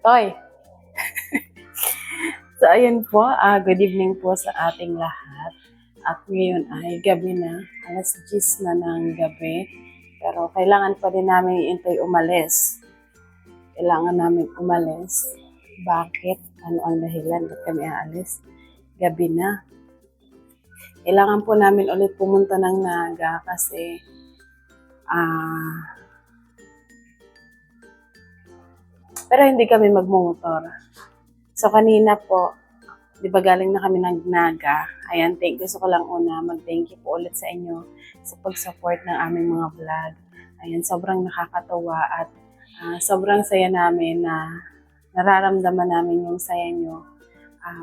Toy! So, ayun po, good evening po sa ating lahat. At ngayon ay gabi na, alas 10 na ng gabi. Pero kailangan pa din namin iintay umalis. Kailangan namin umalis. Bakit? Ano ang dahilan? Ba't kami aalis? Gabi na. Kailangan po namin ulit pumunta ng Naga kasi pero hindi kami magmumotor. So kanina po, di ba galing na kami ng Naga. Ayan, gusto ko lang una mag-thank you po ulit sa inyo sa pag-support ng aming mga vlog. Ayan, sobrang nakakatuwa at sobrang saya namin na nararamdaman namin yung saya nyo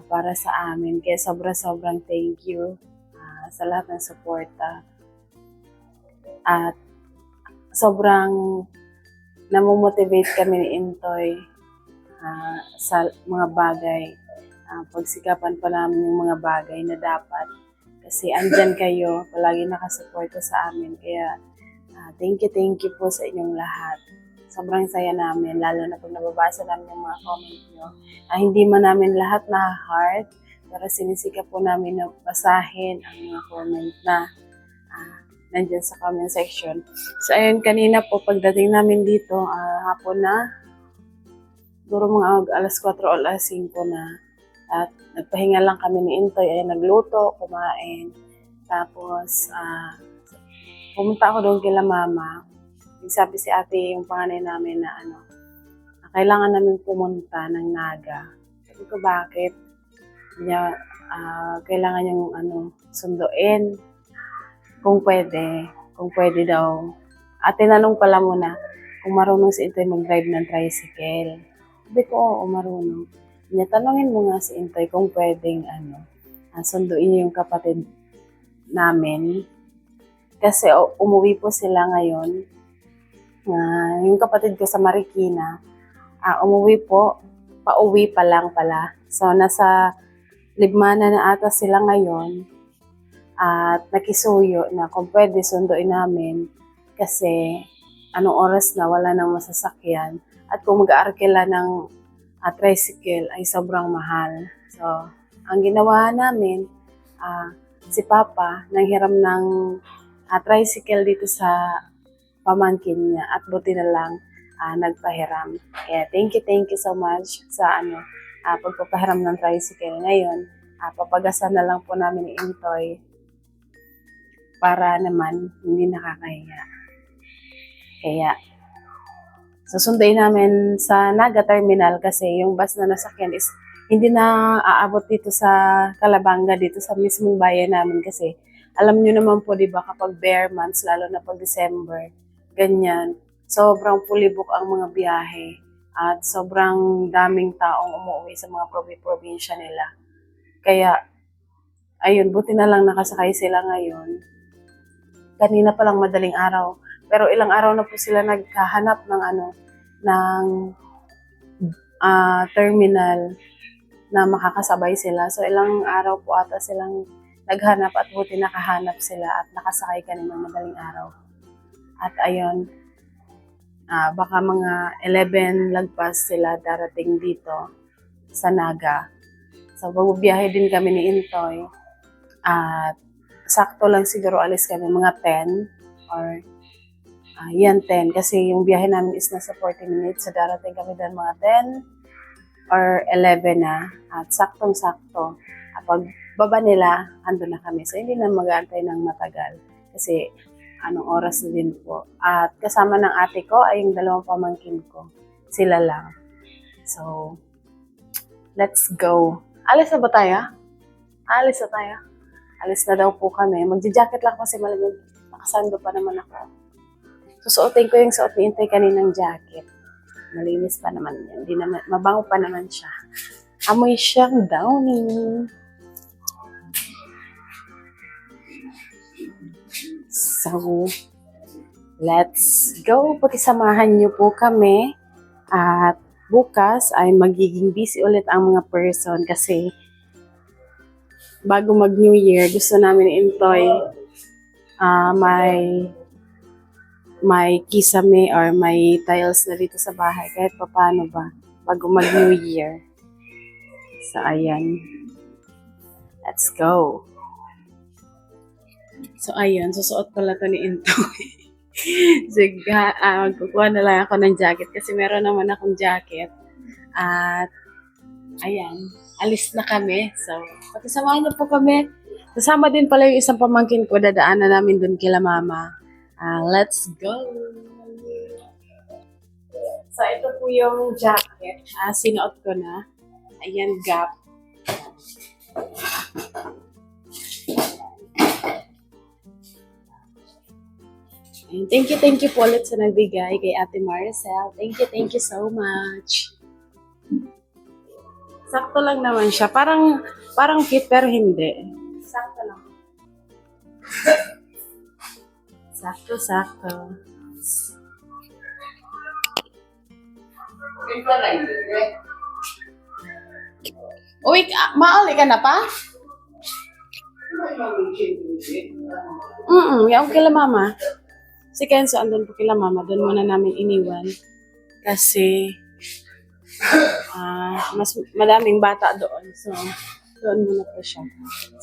para sa amin. Kaya sobrang thank you sa lahat ng suporta. At sobrang namomotivate kami ni Intoy sa mga bagay. Pagsikapan pa namin yung mga bagay na dapat. Kasi andyan kayo, palagi nakasuporta sa amin. Kaya thank you po sa inyong lahat. Sobrang saya namin, lalo na pag nababasa namin yung mga comment nyo. Hindi man namin lahat na-heart, pero sinisikap po namin na basahin ang mga comment na nandyan sa comment section. So ayun, kanina po pagdating namin dito, hapon na, siguro mga alas 4 o alas 5 na. At nagpahinga lang kami ni Intoy, ay nagluto, kumain. Tapos, pumunta ako doon kila mama. Sabi si ate, yung panganay namin na kailangan namin pumunta ng Naga. Sabi ko, bakit? Niya, kailangan yung sunduin. Kung pwede daw. At tinanong pala muna kung marunong si Intoy mag-drive ng tricycle. Sabi ko, oo, marunong. Niya, tanongin mo nga si Intoy kung pwedeng sunduin yung kapatid namin. Kasi umuwi po sila ngayon. Yung kapatid ko sa Marikina, umuwi po, pauwi pa lang pala. So, nasa Libmana na ata sila ngayon. At nakisuyo na kung pwede sunduin namin kasi anong oras na wala nang masasakyan. At kung mag-aarkila ng tricycle ay sobrang mahal. So, ang ginawa namin, si Papa nanghiram ng tricycle dito sa pamangkin niya at buti na lang nagpahiram. Kaya thank you so much sa pagpapahiram ng tricycle. Ngayon, papagasan na lang po namin ni Intoy para naman hindi nakakahiya. Kaya, susunduin namin sa Naga Terminal kasi yung bus na nasakyan is hindi na aabot dito sa Calabanga, dito sa mismong bayan namin kasi alam nyo naman po, di ba, kapag bare months, lalo na pag December, ganyan, sobrang pulibok ang mga biyahe at sobrang daming taong umuwi sa mga probinsya nila. Kaya, ayun, buti na lang nakasakay sila ngayon. Kanina pa lang madaling araw. Pero ilang araw na po sila naghahanap ng terminal na makakasabay sila. So ilang araw po ata silang naghanap at buti nakahanap sila at nakasakay kanina madaling araw. At ayun, baka mga 11 lagpas sila darating dito sa Naga. So magbibiyahe din kami ni Intoy at sakto lang siguro alis kami mga 10 or 10 kasi yung biyahe namin is nasa 40 minutes. So darating kami doon mga 10 or 11 na at saktong-sakto. Pag baba nila, ando na kami. So hindi na mag-aantay ng matagal kasi anong oras na din po. At kasama ng ate ko ay yung dalawang pamangkin ko. Sila lang. So, let's go. Alis na ba tayo? Alis na tayo. Alis na daw po kami. Magja-jacket lang kasi malamig. Nakasando pa naman ako. Susuotin ko yung suot ni Intoy kaninang jacket. Malinis pa naman yan. Hindi naman, mabango pa naman siya. Amoy siyang downy. So, let's go. Pakisamahan niyo po kami. At bukas ay magiging busy ulit ang mga person kasi bago mag New Year, gusto namin ni Intoy may kisame or may tiles na dito sa bahay kahit paano ba Pag mag-New Year. So, ayan. Let's go. So, ayun. Susuot pala to ni Intoy. Sige, magkukuha na lang ako ng jacket kasi meron naman akong jacket. At, ayan. Alis na kami. So, patisamahan niyo po kami. Kasama din pala yung isang pamangkin ko. Dadaanan namin dun kila mama. Let's go! So, ito po yung jacket. Sinuot ko na. Ayan, Gap. Thank you po ulit sa nagbigay kay Ate Maricel. Thank you so much. Sakto lang naman siya. Parang fit pero hindi. Sakto lang. Sakto. Uy, mauli ka na pa? Yaw kila mama. Si Kenzo andun po kila mama. Doon muna namin iniwan. Kasi mas madaming bata doon. So, doon muna po siya.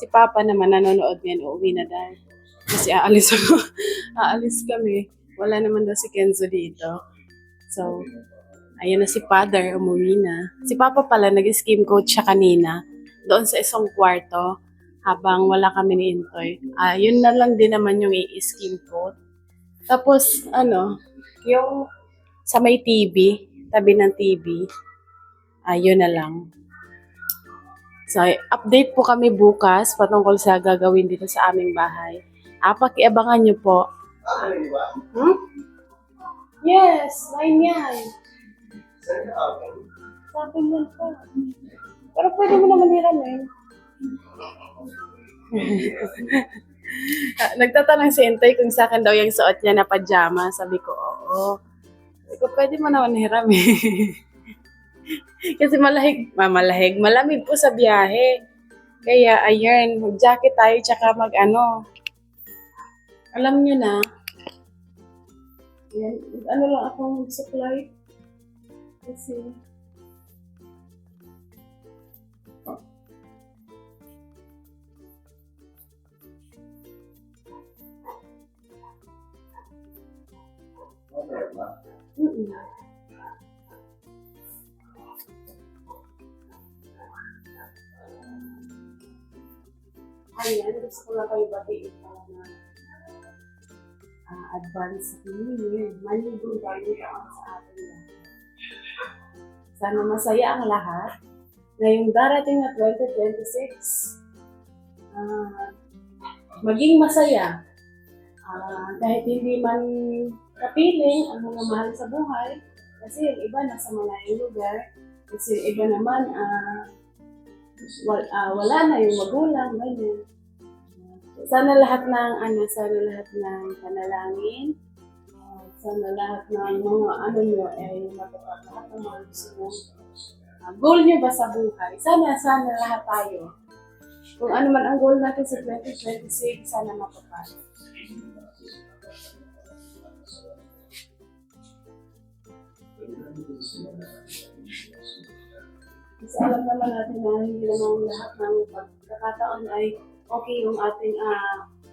Si Papa naman nanonood ngayon. Uuwi na dahil. Kasi aalis ako. Aalis kami. Wala naman daw si Kenzo dito. So, ayan na si Father. Umuwi na. Si Papa pala nag-scheme coach siya kanina. Doon sa isang kwarto. Habang wala kami ni Intoy. Yun na lang din naman yung i-scheme coach. Tapos, yung sa may TV, tabi ng TV, yun na lang. So, update po kami bukas patungkol sa gagawin dito sa aming bahay. Pakiabangan nyo po. Yes, line yan. Sabi mo po. Pero pwede mo naman hiramin. Nagtatanong si Intoy kung sa akin daw yung suot niya na pajama. Sabi ko, oo. Sabi ko, pwede mo naman hiram eh. Kasi malamig po sa biyahe. Kaya, ayun, mag-jacket tayo, tsaka alam nyo na. Yan, lang akong supply. Kasi, ayan, gusto ko lang kayo batiin para na advance sa New Year. Maligong tayo sa atin lahat. Sana masaya ang lahat. Ngayong darating na 2026, maging masaya. Kahit hindi man kapiling ang mga mahal sa buhay, kasi yung iba nasa malayong lugar, kasi yung iba naman wala na yung magulang, ganyan. Sana lahat ng panalangin, sana lahat ng mga nyo ay matupad, lahat ng mga gusto nyo. Goal nyo ba sa buhay? Sana lahat tayo. Kung ano man ang goal natin sa 2026, sana matupad. Kasi alam naman natin na hindi naman lahat ng pagkakataon ay okay yung ating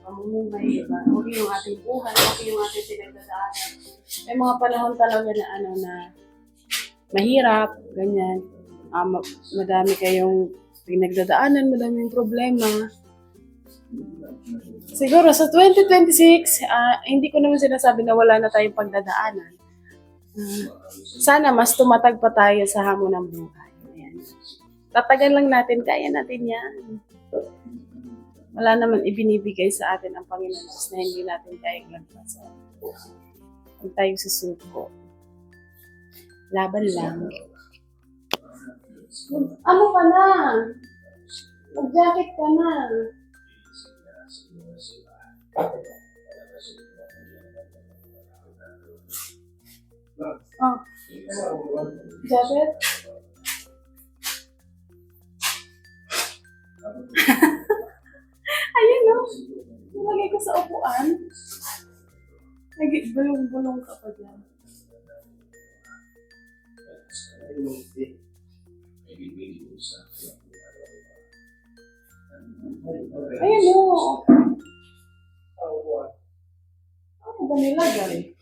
pamumuhay, diba? Okay yung ating buhay, okay yung ating pinagdadaanan. May mga panahon talaga na na mahirap, ganyan. Madami kayong pinagdadaanan, madaming problema. Siguro sa 2026, hindi ko naman sinasabi na wala na tayong pagdadaanan. Sana mas tumatag pa tayo sa hamon ng buhay. Ayan. Tatagan lang natin, kaya natin yan. Wala naman ibinibigay sa atin ang Panginoon Diyos na hindi natin kayang lagpasan. Huwag tayong susuko. Laban lang. Ano ka na? Mag-jacket ka na. Oh. Jacket? Ayun o. Nilagay ko sa upuan. Nagigulong-bulong ka pa dyan. Ayan o. Ano ba nilagay?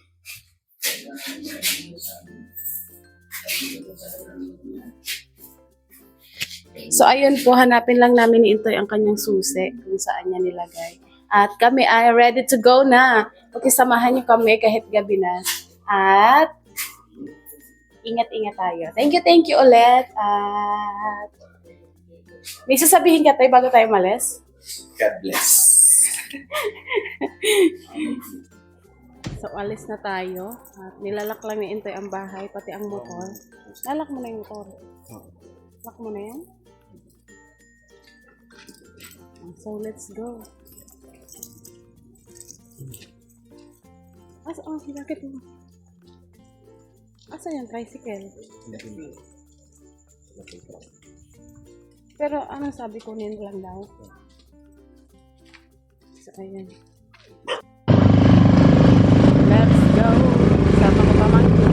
So ayun po, hanapin lang namin ni Intoy ang kanyang susi kung saan niya nilagay. At kami ay ready to go na. Pakisamahan niyo kami kahit gabi na. At ingat-ingat tayo. Thank you ulit. At may sasabihin ka tayo bago tayo malis? God bless. So alis na tayo. At nilalak lang ni Intoy ang bahay, pati ang motor. Lalak mo na yung motor. Lock mo na yan? So let's go. Bakit mo? Asa yung tricycle? Pero ano sabi ko, kunin lang daw. So ayan. Let's go. Sama ko pamangkin.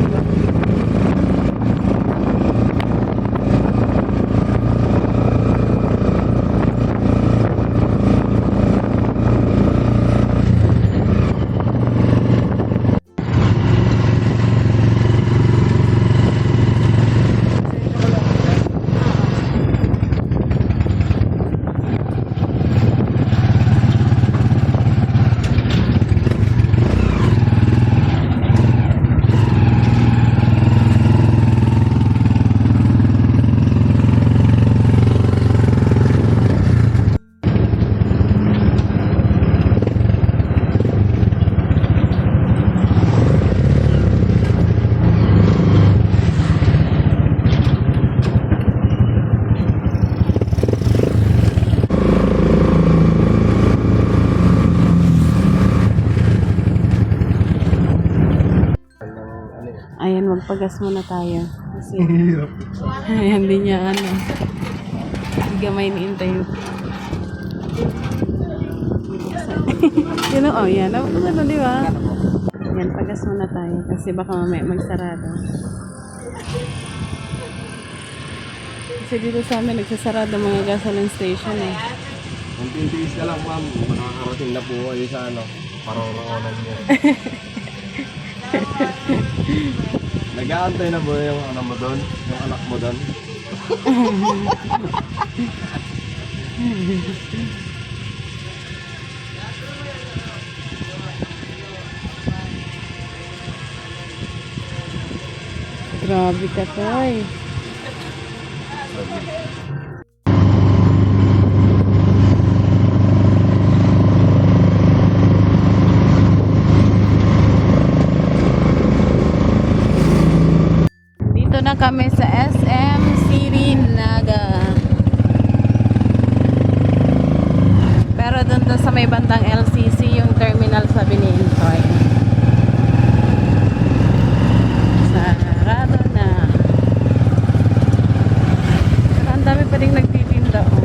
Ayan, magpagas muna tayo. Kasi, ayan, hindi niya ano. Gamay ni Intay. Yun o, yan. Ano, di ba? Ayan, pagas muna tayo. Kasi baka mamaya magsarado. Kasi dito sa amin, nagsasarado mga gasoline station eh. Kung tintiis ka lang, ma'am, makakarating na po kayo sa ano, paroroonan niyo. Nag-aantay na ba yung ano mo doon? Yung anak mo doon? Grabe ka, Toy. Dito na kami sa SM City Naga. Pero doon to sa may bandang LCC yung terminal, sabi ni Intoy. Sarado na. Pero ang dami pa rin nagtitinda. Oh.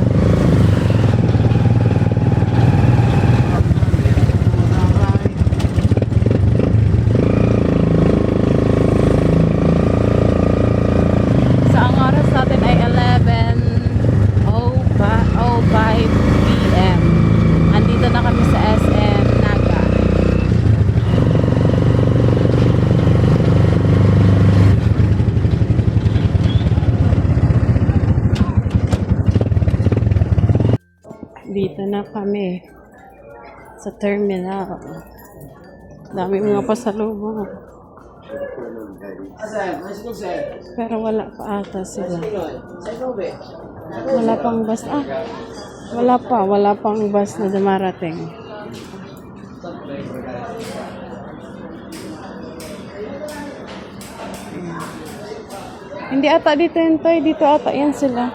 So ang oras natin ay 11:05 PM. Andito na kami sa SM Naga. Dito na kami sa terminal. Dami mga pasalubong. Pero wala pa ata sila. Wala pang bus. Wala pang bus na dumarating. Hindi ata dito yun, Toy. Dito ata yan sila.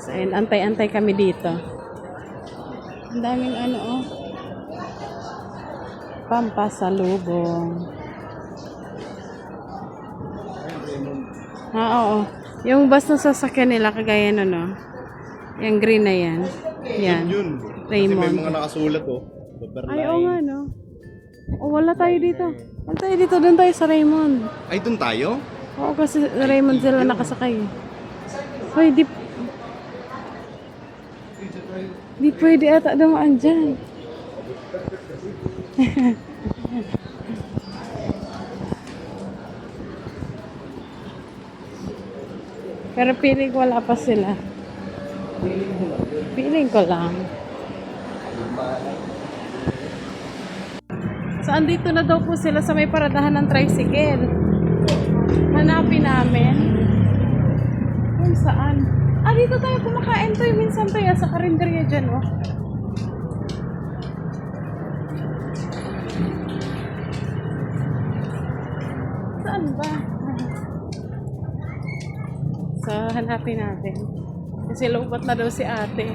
So, ayun, antay-antay kami dito. Ang daming ano, oh. Pampasalubong. Oo. Yung bus na sasakyan nila, kagaya nun, no? Yung green na yan. Yan. Yun. Kasi may Raymond. mga nakasulat oh. Ay, oo nga, no? Oh, wala tayo dito. Wala tayo dito. Doon tayo sa Raymond. Ay, dun tayo? Oo, kasi sa Raymond sila nakasakay. Hoy, di pwede ata dumaan dyan. Pero feeling ko wala pa sila. Feeling ko lang. So, andito na daw po sila sa may paradahan ng tricycle. Hanapin namin. Kung saan? Ah, dito tayo kumakain to. Minsan tayo sa karinderya dyan, oh. Saan ba? So, hanapin natin. Kasi lupat na daw si ate.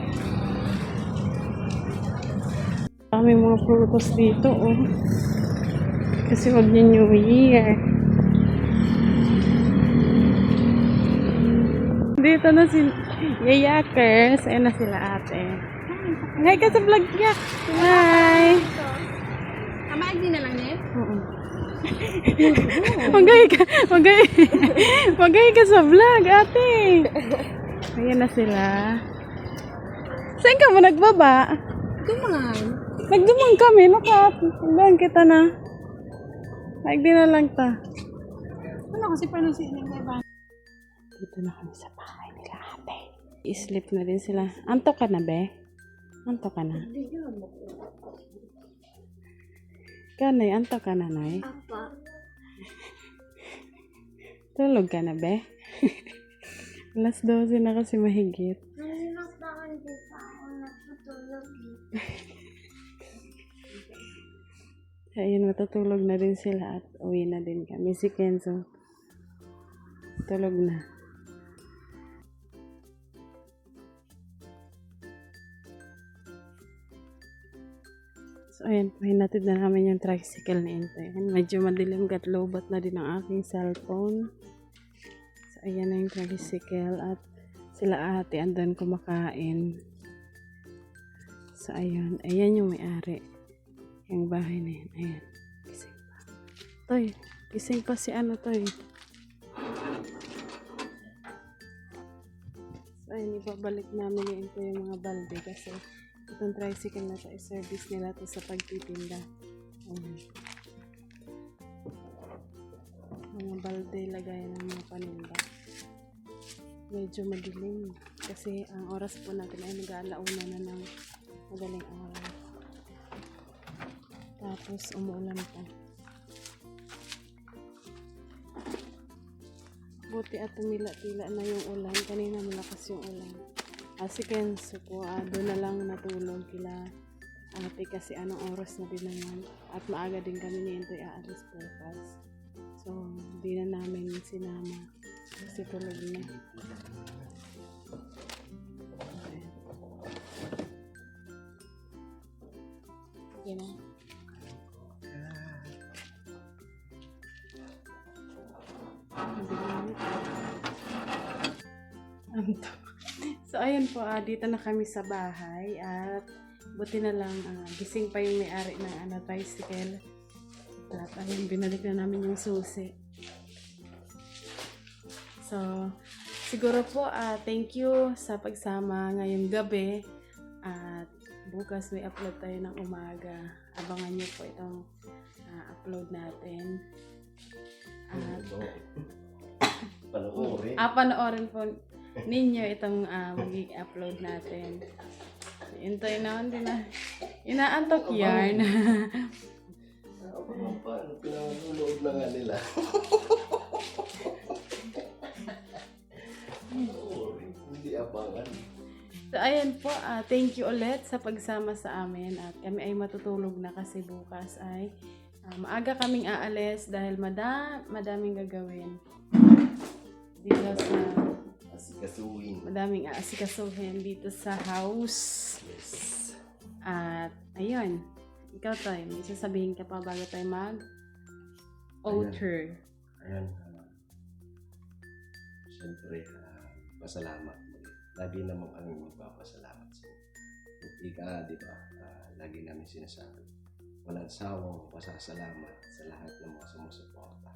Kami mga prutos dito, oh. Kasi wag niya New Year. Dito na si Yayakers. Ayan na sila ate. Hi ka sa vlog niya. Hi. Amaag din na lang, Nef? Oo. Magay ka sa vlog, ate. Ayan na sila. Saan ka mo nagbaba? Duman. Nagdumang kami, nakapagdaan kita na. Di na lang ta. Ano kasi paano si Nef? Dito na kami sa bahay nila ate. I-sleep na din sila. Antok ka na, be? Antok ka na? Kanay, antok ka na, Nay? Apa. Tulog ka na, be? Alas 12 na kasi mahigit. Nalimaktakan din pa ako natutulog. Ayun, matutulog na din sila at uwi na din kami. Si Kenzo, tulog na. So, ayan, pahinatid na namin yung tricycle ni Intoy. Medyo madilim at lowbat na din ang aking cellphone. So, ayan na yung tricycle at sila ate andun kumakain. So, ayan. Ayan yung may-ari. Yung bahay na yan. Ayan. Gising pa. Toy, gising pa si ano, Toy. So, ayun, ibabalik namin yung Intoy yung mga balde kasi itong tricycle na to, i-service nila to sa pagtitinda. Mga balde, lagayan ng mga paninda. Medyo madilim kasi ang oras po natin ay mag-aalauna na ng madaling araw. Tapos umuulan pa. Buti at tumila-tila na yung ulan. Kanina malakas yung ulan. Si Kenzo po, doon na lang natulog kila ate kasi anong oras na din naman. At maaga din kami ni Intoy aalis bukas. So, hindi na namin sinama kasi tulog na. Okay na. So, ayun po, dito na kami sa bahay at buti na lang gising pa yung may-ari ng tricycle. At ayun, binalik na namin yung susi. So, siguro po, thank you sa pagsama ngayong gabi. At bukas may upload tayo ng umaga. Abangan nyo po itong upload natin. At panoorin po ninyo itong mag-upload natin. Hintay na, hindi na. Inaantok yarn. Pinangulood na nga nila. Hindi abangan. So, ayan po. Thank you ulit sa pagsama sa amin. At kami ay matutulog na kasi bukas ay maaga kaming aalis dahil madaming gagawin. Dito sa Asikasuhin. madaming aasikasuhin dito sa house. Yes. At ayun, ikaw tayo, may sasabihin ka pa bago tayo mag-outer. Ayan. Siyempre, pasalamat mo. Lagi naman kami magpapasalamat sa iyo. Hindi ka, di ba, lagi namin sinasabi. walang sawang pasasalamat sa lahat ng mga sumusuporta,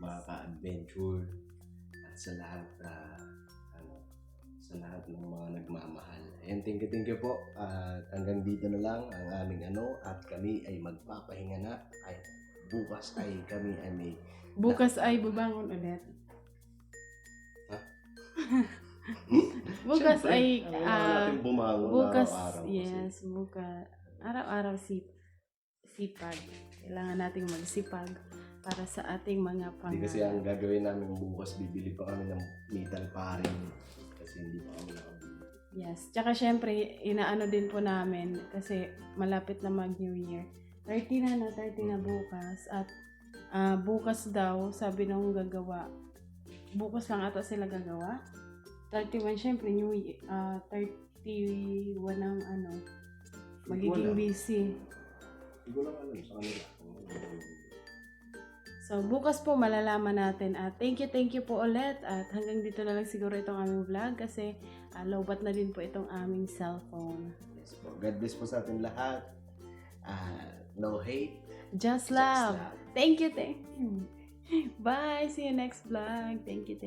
mga ka-adventure, at sa lahat sa lahat ng mga nagmamahal. Ayan, thank you po. At hanggang dito na lang ang aming at kami ay magpapahinga na. Ay, bukas ay kami ay may Bukas ay babangon ulit. Ha? Bukas Siyempre, ay kailangan natin bumangon bukas, araw-araw yes, bukas. Araw-araw sipag. Kailangan nating magsipag para sa ating mga Hindi kasi ang pangarap. gagawin namin bukas, bibili pa kami ng metal paring kasi hindi pa kami nakabili. Yes. Tsaka syempre, inaano din po namin kasi malapit na mag-New Year. 30 na bukas. At bukas daw, sabi nung gagawa, bukas lang ata sila gagawa. 31, syempre, New Year, 31 ang magiging Wala. busy. Hindi ko lang alam sa kanila. So, bukas po malalaman natin. At thank you po ulit. At hanggang dito na lang siguro itong aming vlog kasi lowbat na din po itong aming cellphone. Yes po. God bless po sa atin lahat. No hate. Just love. Thank you. Bye. See you next vlog. Thank you.